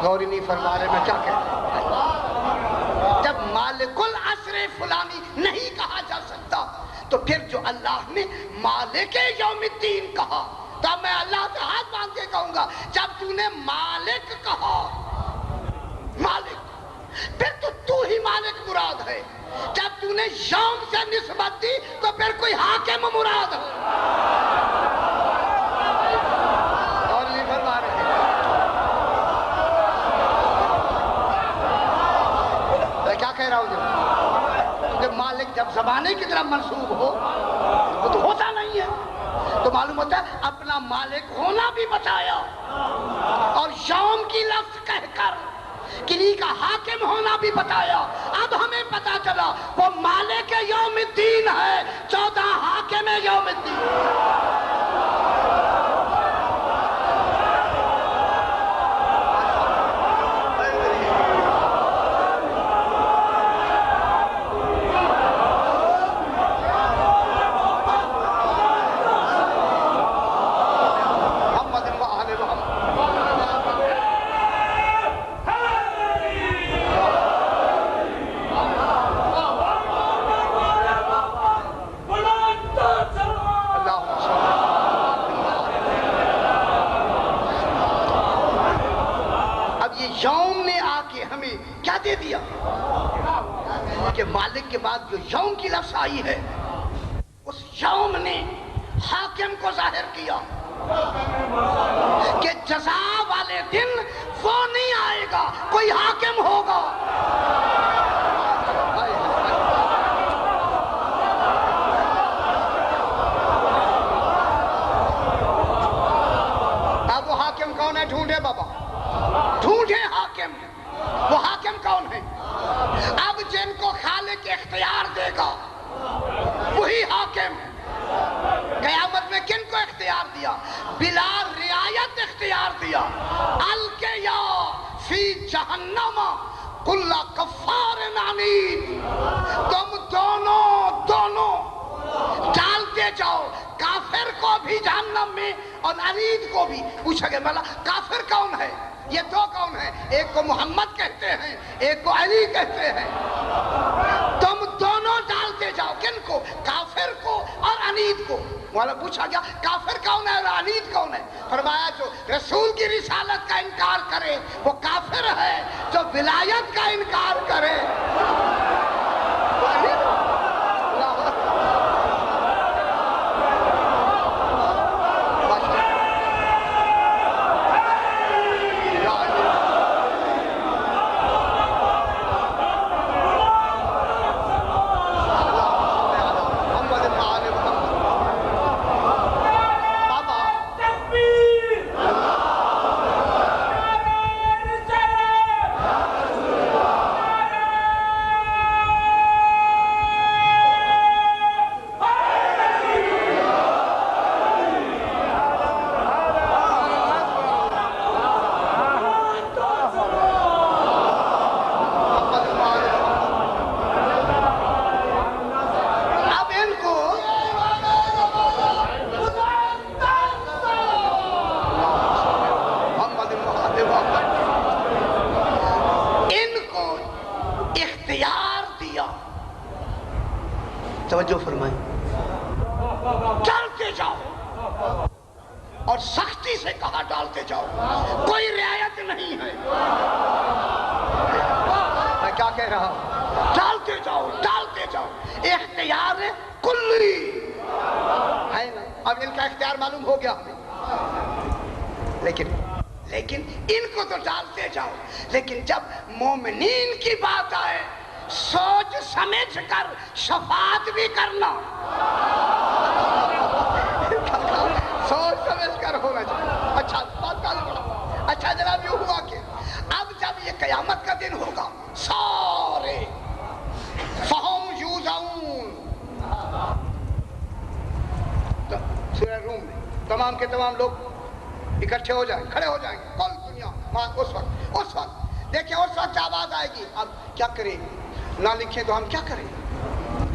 غور نہیں فرما رہے میں کیا کہتا ہوں؟ جب مالک العصر فلانی نہیں کہا جا سکتا تو پھر جو اللہ نے مالک یوم الدین کہا تو میں اللہ سے ہاتھ باندھ کے کہوں گا جب تو نے مالک کہا، مالک، پھر تو ہی مالک مراد ہے. جب تو نے یوم سے نسبت دی تو پھر کوئی حاکم مراد ہے. اور نہیں فرما رہے میں کیا کہہ رہا ہوں؟ جب مالک جب زمانے کی طرف منسوب ہو وہ تو ہوتا نہیں ہے. تو معلوم ہوتا ہے اپنا مالک ہونا بھی بتایا اور یوم کی لفظ کہہ کر کنی کا حاکم ہونا بھی بتایا. اب ہمیں پتا چلا وہ مالک یوم الدین ہے، 14 حاکم یوم الدین. دے دیا کہ مالک کے بعد جو یوم کی لفظ آئی ہے اس یوم نے حاکم کو ظاہر کیا کہ جزا والے دن وہ نہیں آئے گا، کوئی حاکم ہوگا۔ اب وہ حاکم کون ہے؟ ڈھونڈے بابا، ڈھونڈے حاکم۔ وہ حاکم کون ہے؟ اب جن کو خالق اختیار دے گا وہی حاکم۔ قیامت میں کن کو اختیار دیا؟ بلا رعایت اختیار دیا۔ القیا فی جہنم کل کفار عنید، تم دونوں ڈالتے جاؤ، کافر کو بھی جہنم میں اور عنید کو بھی۔ پوچھا گیا مولا کافر کون ہے؟ یہ دو کون ہیں؟ ایک کو محمد کہتے ہیں، ایک کو علی کہتے ہیں۔ تم دونوں ڈالتے جاؤ، کن کو؟ کافر کو اور عنید کو۔ مولا پوچھا گیا کافر کون ہے اور عنید کون ہے؟ فرمایا جو رسول کی رسالت کا انکار کرے وہ کافر ہے، جو ولایت کا انکار کرے توجہ فرمائیں، ڈالتے جاؤ اور سختی سے کہا ڈالتے جاؤ، کوئی رعایت نہیں ہے۔ میں کیا کہہ رہا ہوں؟ ڈالتے جاؤ، ڈالتے جاؤ، اختیار کلی ہے نا۔ اب ان کا اختیار معلوم ہو گیا ہمیں، لیکن ان کو تو ڈالتے جاؤ، لیکن جب مومنین کی بات آئے سوچ سمجھ کر شفاعت بھی کرنا، سوچ سمجھ کر ہونا چاہیے۔ اچھا بات پڑا۔ اچھا جناب یہ ہوا کہ اب جب یہ قیامت کا دن ہوگا سارے فہم یوزعون، سورہ روم میں تمام کے تمام لوگ اکٹھے ہو جائیں، کھڑے ہو جائیں گے کل دنیا اس وقت دیکھیں اس وقت آواز آئے گی۔ اب کیا کریں؟ نہ لکھیں تو ہم کیا کریں؟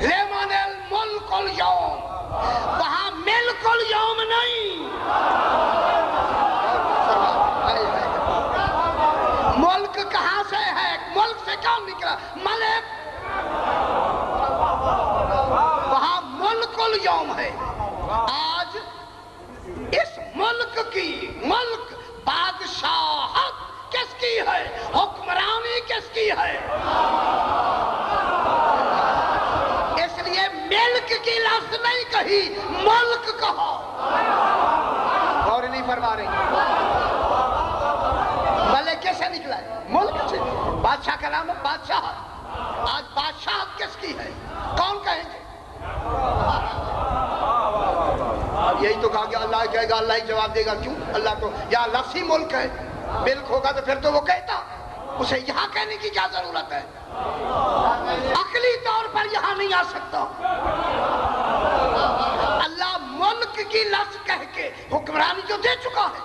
لمن الملک اليوم، وہاں ملک اليوم نہیں، ملک کہاں سے ہے؟ ملک سے کون نکلا؟ ملک، وہاں ملک اليوم ہے۔ آج اس ملک کی بادشاہت کس کی ہے؟ حکمرانی کس کی ہے؟ اس لیے ملک کی لفظ نہیں کہی، ملک کہا۔ اور نہیں فرما رہے ملک کیسے نکلا ہے؟ ملک سے۔ بادشاہ کا نام ہے بادشاہ۔ آج بادشاہت کس کی ہے؟ کون کہیں گے؟ اب یہی تو کہا کہ اللہ کہے گا، اللہ ہی جواب دے گا۔ کیوں؟ اللہ تو یا لفظی ملک ہے، ملک ہوگا تو پھر تو وہ کہتا، اسے یہاں کہنے کی کیا ضرورت ہے؟ عقلی طور پر یہاں نہیں آ سکتا۔ اللہ ملک کی لفظ کہہ کے حکمرانی جو دے چکا ہے۔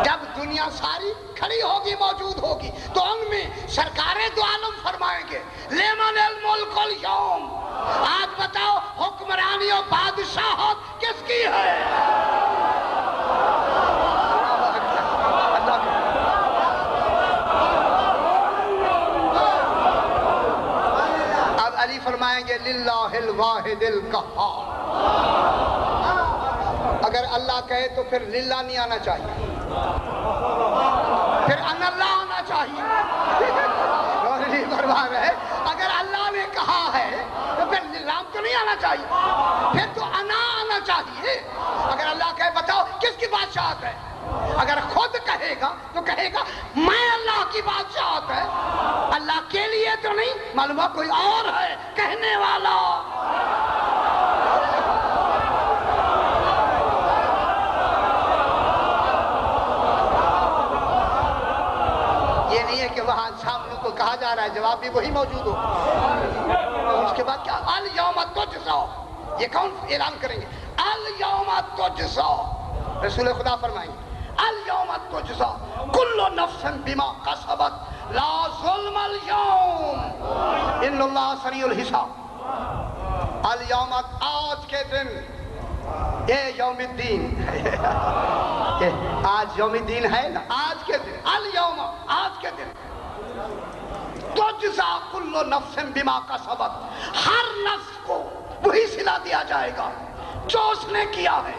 جب دنیا ساری کھڑی ہوگی، موجود ہوگی، تو ان میں سرکار دو عالم فرمائیں گے لمن الملک اليوم، آج بتاؤ حکمرانی و بادشاہت کس کی ہے؟ اب علی فرمائیں گے للہ الواحد القہار۔ اگر اللہ کہے تو پھر للہ نہیں آنا چاہیے، پھر ان اللہ آنا چاہیے۔ فرما رہے اگر کہا ہے تو پھر لام تو نہیں آنا چاہیے، پھر تو انا آنا چاہیے۔ اگر اللہ کہے بتاؤ کس کی بادشاہت ہے، اگر خود کہے گا تو کہے گا میں اللہ کی بادشاہت ہے، اللہ کے لیے تو نہیں، معلوم کوئی اور ہے کہنے والا۔ یہ نہیں ہے کہ وہاں سامنے کو کہا جا رہا ہے جواب بھی وہی موجود ہو، اس کے بعد کیا الیوم تجزا، یہ کون اعلان کریں گے؟ الیوم تجزا، رسول خدا فرمائیں گے الیوم تجزا کل نفس بما کسبت لا ظلم اليوم ان اللہ سریع الحساب۔ الیوم، آج کے دن، یہ یوم الدین آج یوم الدین ہے نا، آج کے دن، الیوم، آج کے دن، تجزا کل نفس بما کسبت، ہر نفس کو وہی صلہ دیا جائے گا جو اس نے کیا ہے۔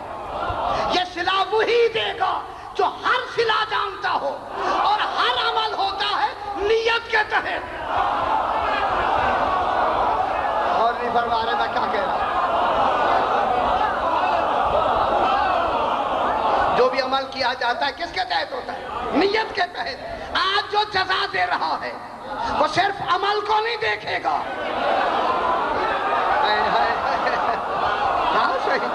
یہ صلہ وہی دے گا جو ہر صلہ جانتا ہو، اور ہر عمل ہوتا ہے نیت کے تحت۔ اور نہیں فرما رہے میں کیا کہہ رہا ہوں؟ جو بھی عمل کیا جاتا ہے کس کے تحت ہوتا ہے؟ نیت کے تحت۔ آج جو جزا دے رہا ہے وہ صرف عمل کو نہیں دیکھے گا، ہاں صحیح،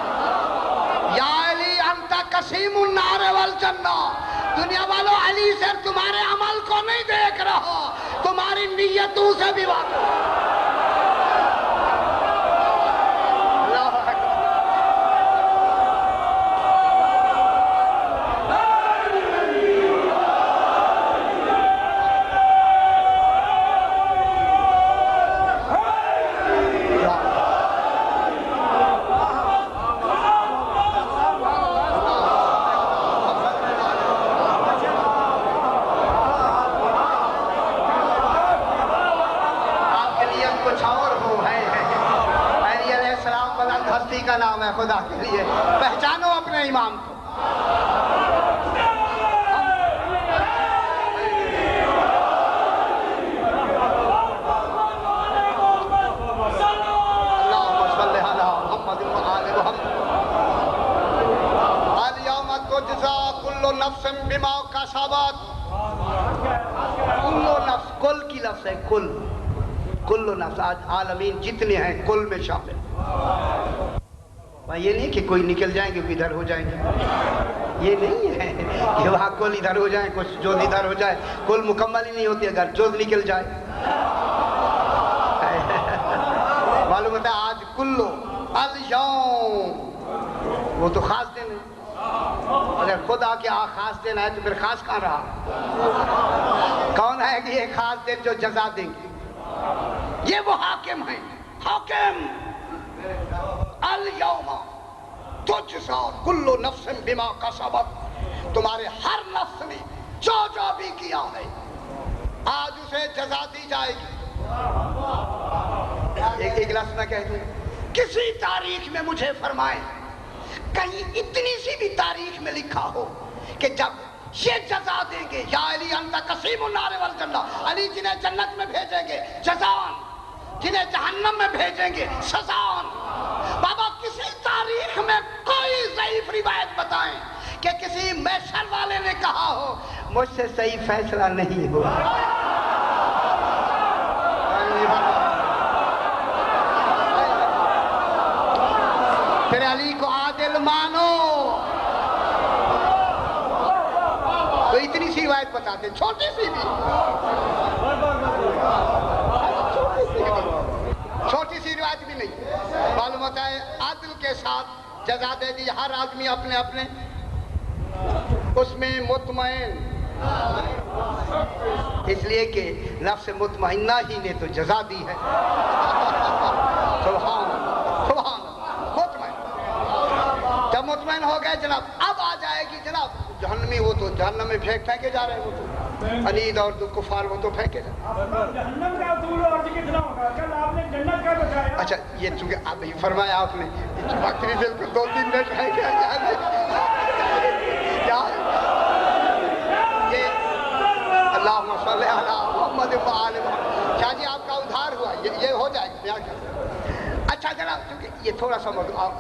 یا علی انت قسیم النار والجنہ، دنیا والوں علی صرف تمہارے عمل کو نہیں دیکھ رہا، تمہاری نیتوں سے بھی واقف۔ کا نام ہے خدا کے لیے، پہچانو اپنے امام کو۔ اللہم صلی علی محمد و آل محمد۔ الیوم تجزا کل نفس بما کسبت، کل نفس، کل کی لفظ ہے کل، کل نفس، آج عالمین جتنے ہیں کل میں شامل۔ یہ نہیں کہ کوئی نکل جائیں گے ادھر ہو جائیں گے، یہ نہیں ہے کہ وہاں کل ادھر ہو جائیں کچھ جز ادھر ہو جائے، کل مکمل ہی نہیں ہوتی اگر جز نکل جائے۔ معلوم ہوتا ہے آج کلو الیوم، وہ تو خاص دن ہے، اگر خدا کے خاص دن ہے تو پھر خاص کہاں رہا؟ کون ہے کہ یہ خاص دن جو جزا دیں گے؟ یہ وہ حاکم ہیں، حاکم۔ الیوم تجزا کل نفس بما کسبت، تمہارے ہر نفس نے جو جو بھی کیا ہے آج اسے جزا دی جائے گی۔ ایک لفظ میں کہہ دوں، کسی تاریخ میں مجھے فرمائیں، کہیں اتنی سی بھی تاریخ میں لکھا ہو کہ جب یہ جزا دیں گے یا علی انت قسیم النار والجنہ، علی جنہیں جنت میں بھیجیں گے جزان، جنہیں جہنم میں بھیجیں گے سزان۔ بابا کسی تاریخ میں کوئی ضعیف روایت بتائیں کہ کسی میشر والے نے کہا ہو مجھ سے صحیح فیصلہ نہیں ہوا۔ پھر علی کو عادل مانو، تو اتنی سی روایت بتاتے، چھوٹی سی بھی، چھوٹی سی روایت بھی نہیں، معلوم ہوتا ہے عدل کے ساتھ جزا دے دی، ہر آدمی اپنے اپنے اس میں مطمئن، اس لیے کہ لفظ مطمئنہ ہی نے تو جزا دی ہے۔ سبحان سبحان مطمئن، جب مطمئن ہو گئے جناب اب آ جائے گی جناب جہنمی، وہ تو جہنم میں پھینکے جا رہے ہیں، وہ تو انید اور کفار وہ تو پھینکے جا رہے ہیں۔ اچھا یہ چونکہ اب فرمایا آپ نے وقت بھی بالکل 2-3 منٹ ہے کیا یہ اللہم صلی علی محمد و آل محمد۔ شاہ جی آپ کا ادھار ہوا، یہ ہو جائے گا۔ یہ تھوڑا سا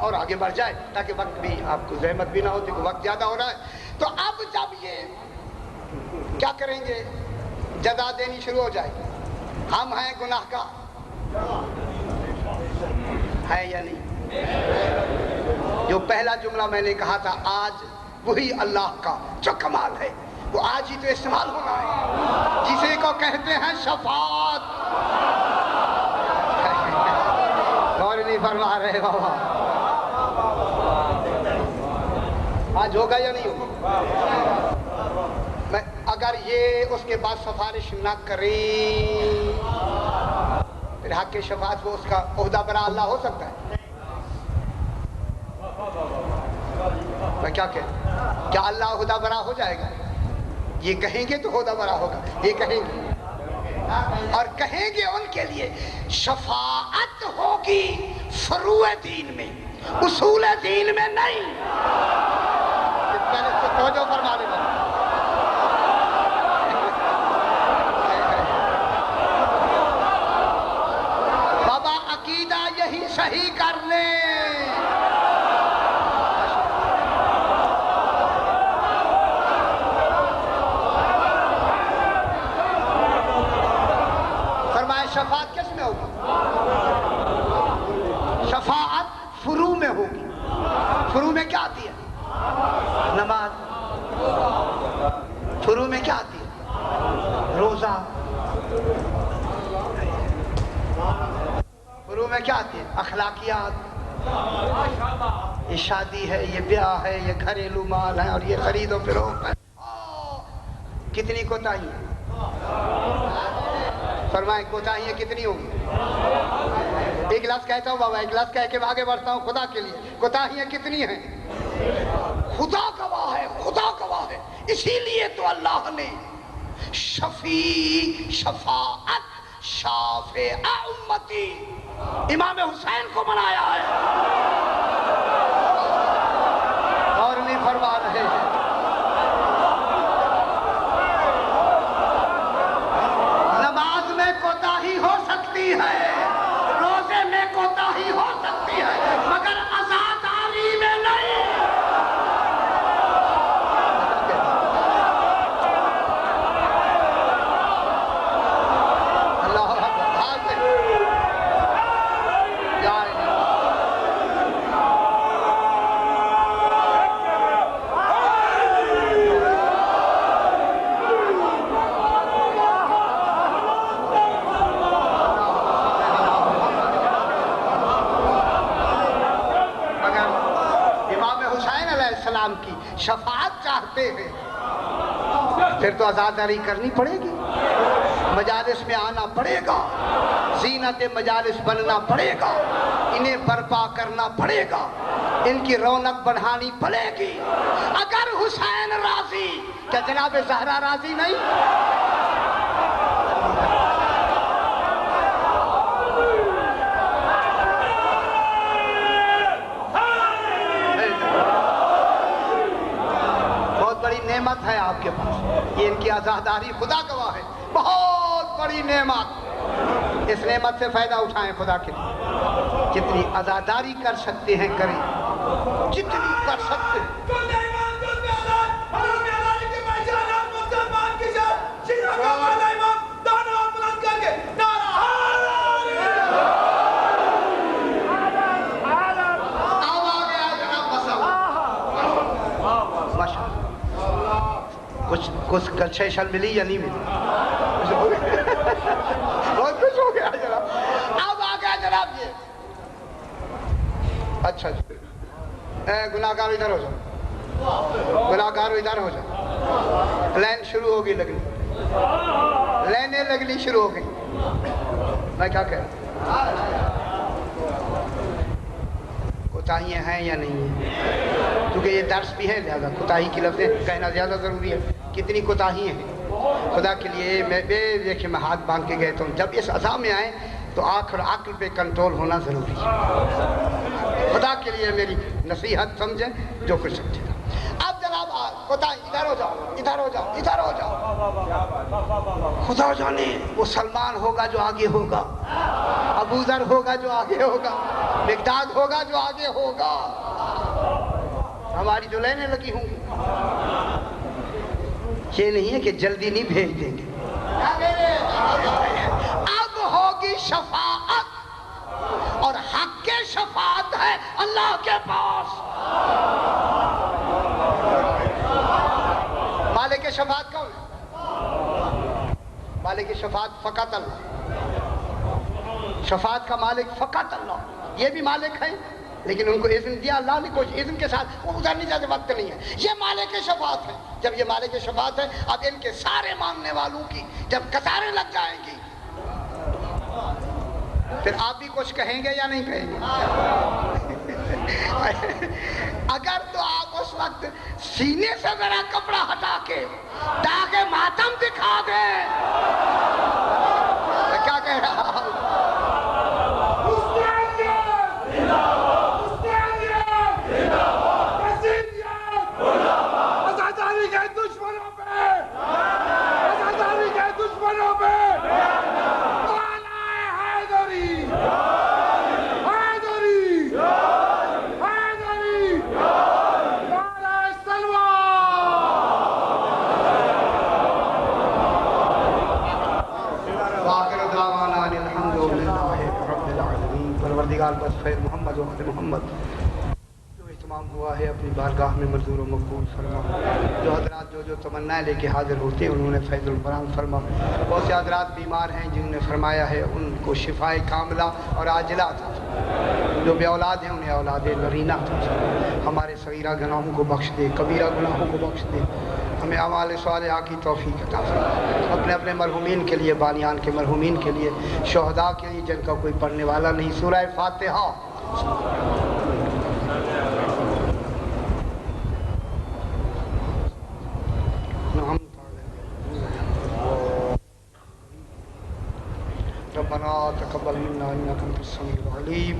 اور آگے بڑھ جائے تاکہ وقت بھی آپ کو زحمت بھی نہ ہو کیونکہ وقت زیادہ ہو رہا ہے. تو اب جب یہ کیا کریں گے جزا دینی شروع ہو جائے گی. ہم ہیں گناہ کا ہے یا نہیں؟ جو پہلا جملہ میں نے کہا تھا آج وہی اللہ کا جو کمال ہے وہ آج ہی تو استعمال ہونا ہے جسے کو کہتے ہیں شفاعت. غور نہیں فرما رہے بابا. آج ہوگا یا نہیں ہوگا؟ اگر یہ اس کے بعد سفارش نہ کریں پھر حق کے شفاعت کو اس کا عہدہ برا اللہ ہو سکتا ہے؟ میں کیا کہوں؟ کیا اللہ عہدہ برا ہو جائے گا؟ یہ کہیں گے تو عہدہ برا ہوگا. یہ کہیں گے اور کہیں گے ان کے لیے شفاعت ہوگی فروع دین میں اصول دین میں نہیں. پہلے سے توجہ فرما لے بابا عقیدہ یہی صحیح کر لیں. شفاعت کس میں ہوگی؟ شفاعت فروع میں ہوگی. فروع میں کیا آتی ہے؟ نماز. فروع میں کیا آتی ہے؟ روزہ. فروع میں کیا آتی ہے؟ اخلاقیات. یہ شادی ہے، یہ بیاہ ہے، یہ گھریلو مال ہے اور یہ خرید و فروخت ہے. کتنی کوتاہی ہے؟ فرمائیں کوتاہیاں کتنی ہوگی؟ ایک لفظ کہتا ہوں بابا، ایک لفظ کہہ کے آگے بڑھتا ہوں خدا کے لیے. کوتاہیاں کتنی ہیں؟ خدا گواہ ہے، خدا گواہ ہے. اسی لیے تو اللہ نے شفیع شفاعت شافع امتی امام حسین کو بنایا ہے. اور نہیں فرما رہے ہیں. کوتاہی ہو سکتی ہے، روزے میں کوتاہی ہو سکتی ہے مگر عزاداری میں نہیں. اللہ کی شفاعت چاہتے ہیں پھر تو عزاداری کرنی پڑے گی. مجالس میں آنا پڑے گا، زینت مجالس بننا پڑے گا، انہیں برپا کرنا پڑے گا، ان کی رونق بڑھانی پڑے گی. اگر حسین راضی کیا جناب زہرا راضی نہیں؟ نعمت ہے آپ کے پاس یہ ان کی عزاداری خدا گواہ ہے بہت بڑی نعمت. اس نعمت سے فائدہ اٹھائیں خدا کے لیے. جتنی عزاداری کر سکتے ہیں کریں، جتنی کر سکتے ہیں. کچھ کنسیشن ملی یا نہیں ملی؟ بہت خوش ہو گیا جناب. اب آ گیا جناب یہ. اچھا جی گناہگار ادھر ہو جاؤ، گناہگار ادھر ہو جاؤ. لائن شروع ہوگی لگنی، لائنیں لگنی شروع ہو گئی. میں کیا کہہ رہا ہوں؟ کوتاہیاں ہیں یا نہیں ہیں؟ کیونکہ یہ درس بھی ہے لہذا کوتاہی کی لفظیں کہنا زیادہ ضروری ہے. کتنی کوتاہی ہیں خدا کے لیے. میں دیکھیں میں ہاتھ باندھ کے گئے تو جب اس عذاب میں آئے تو آخر عقل پہ کنٹرول ہونا ضروری ہے. خدا کے لیے میری نصیحت سمجھیں جو کچھ سمجھے. اب جناب کوتاہی ادھر ہو جاؤ، ادھر ہو جاؤ، ادھر ہو جاؤ. خدا جانے وہ سلمان ہوگا جو آگے ہوگا. ابو ذر ہوگا جو آگے ہوگا، مقداد ہوگا جو آگے ہوگا، ہماری جو لائنیں لگی ہوں گی۔ یہ نہیں ہے کہ جلدی نہیں بھیج دیں گے، اب ہوگی شفاعت، اور حق کے شفاعت ہے اللہ کے پاس۔ مالک شفاعت کون ہے؟ مالک شفاعت فقط اللہ، شفاعت کا مالک فقط اللہ۔ یہ بھی مالک ہیں لیکن ان کو اذن دیا اللہ نے، کوئی اذن کے ساتھ وہ ادھر نہیں جاتے، وقت نہیں ہے۔ یہ مالک شفاعت ہے۔ جب یہ مالک شفاعت ہے، اب ان کے سارے ماننے والوں کی جب قطاریں لگ جائیں گی، پھر آپ بھی کچھ کہیں گے یا نہیں کہیں گے؟ اگر تو آپ اس وقت سینے سے ذرا کپڑا ہٹا کے تاکہ ماتم دکھا دیں، کیا کہہ رہا ہوں؟ بس خیر محمد و محمد جو اہتمام ہوا ہے اپنی بارگاہ میں منظور و مقبول فرما۔ جو حضرات جو تمنائیں لے کے حاضر ہوتے ہیں انہوں نے فیض القرآن فرما۔ بہت سے حضرات بیمار ہیں جنہوں نے فرمایا ہے ان کو شفائے کاملہ اور عاجلہ عطا فرما۔ جو بے اولاد ہیں انہیں اولاد نرینہ عطا فرما۔ ہمارے صغیرہ گناہوں کو بخش دے، کبیرہ گناہوں کو بخش دے، ہمیں اعمال صالحہ کی توفیق عطا فرما۔ اپنے اپنے مرحومین کے لیے، بانیان کے مرحومین کے لیے، شہداء کے لیے جن کا کوئی پڑھنے والا نہیں، سورہ فاتحہ۔ ربنا تقبل منا انك انت السميع العليم